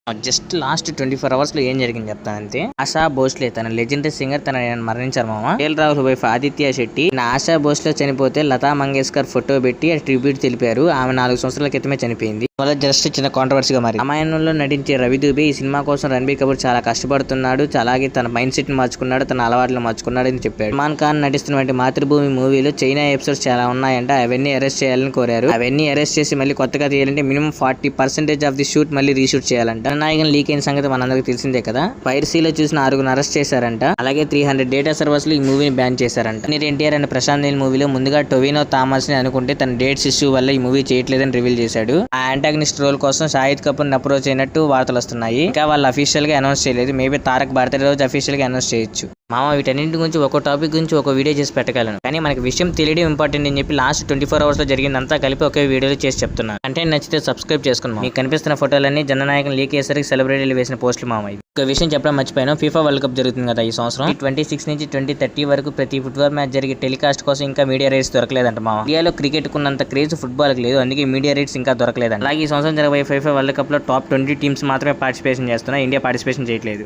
Just last 24 hours లో ఏం జరిగింది చెప్తాను అంతే. ఆశా భోస్లే తన లెజెండరీ సింగర్ తన మరణించారు మామ. కేఎల్ రాహుల్ వైఫ్ ఆదిత్య శెట్టి ఆశా భోస్లే చనిపోతే లతా మంగేష్కర్ ఫోటో పెట్టి ట్రిబ్యూట్ తెలిపారు. ఆమె 4 సంవత్సరాల క్రితమే చనిపోయింది. వల్ల జస్ట్ చిన్న కాంట్రవర్సీగా మారింది. రామాయణంలో నటించే రవి దూబే ఈ సినిమా కోసం రణబీర్ కపూర్ చాలా కష్టపడుతున్నాడు, అలాగే తన మైండ్ సెట్ ని మార్చుకున్నాడు, తన అలవాట్లను మార్చుకున్నాడు అని చెప్పాడు. సల్మాన్ ఖాన్ నటిస్తున్నటువంటి మాతృభూమి మూవీలో చైనా ఎపిసోడ్స్ చాలా ఉన్నాయంట, అవన్నీ అరెస్ట్ చేయాలని కోరారు. అవన్నీ అరెస్ట్ చేసి మళ్ళీ కొత్తగా తీయాలంటే మినిమం 40% ఆఫ్ ది షూట్ మళ్ళీ రీషూట్ చేయాలంట. జననాయకన్ లీక్ అయిన సంగతి మనందరికి తెలిసిందే కదా. పైరసీలో చూసిన 6 అరెస్ట్ చేశారంట. అలాగే 300 డేటా సర్వర్స్ లో ఈ మూవీని బ్యాన్ చేశారంట. ఎన్టీఆర్ అండ్ ప్రశాంత్ నీల్ మూవీలో ముందుగా టొవినో థామస్ ని అనుకుంటే తన డేట్స్ ఇష్యూ వల్ల ఈ మూవీ చేయట్లేదని రివీల్ చేశాడు. ఆ యాంటాగనిస్ట్ రోల్ కోసం షాహిద్ కపూర్ అప్రోచ్ అయినట్టు వార్తలు వస్తున్నాయి. ఇంకా వాళ్ళు అఫీషియల్ గా అనౌన్స్ చేయలేదు. మేబీ తారక్ బర్త్డే రోజు అఫీషియల్ గా అనౌన్స్ చేయొచ్చు. మామ వీటన్నింటి గురించి ఒక టాపిక్ గురించి ఒక వీడియో చేసి పెట్టగలను, కానీ మనకి విషయం తెలియడం ఇంపార్టెంట్ అని చెప్పి లాస్ట్ 24 అవర్స్ లో జరిగిందంతా కలిపి ఒకే వీడియోలో చేసి చెప్తున్నాను. కంటెంట్ నచ్చితే సబ్స్క్రైబ్ చేసుకున్నాం. మీకు కనిపిస్తున్న ఫోటోలన్నీ జననాయకన్ లీక్ చేసరికి సెలబ్రిటీలు వేసిన పోస్టులు మామ. ఒక విషయం చెప్పడం మర్చిపోయాను, ఫీఫా వరల్డ్ కప్ జరుగుతుంది కదా ఈ సంవత్సరం. 26 నుంచి 2030 వరకు ప్రతి ఫుట్బాల్ మ్యాచ్ జరిగే టెలికాస్ట్ కోసం ఇంకా మీడియా రైట్స్ దొరకలేదంట మామ. ఇండియాలో క్రికెట్ కున్నంత క్రేజ్ ఫుట్బాల్ కి లేదు, అందుకే మీడియా రైట్స్ ఇంకా దొరకలేదంట. అలాగే ఈ సంవత్సరం జరగబోయే ఫీఫా వరల్డ్ కప్ లో టాప్ 20 టీమ్స్ మాత్రమే పార్టిసిపేషన్ చేస్తున్నాయి, ఇండియా పార్టిసిపేషన్ చేయట్లేదు.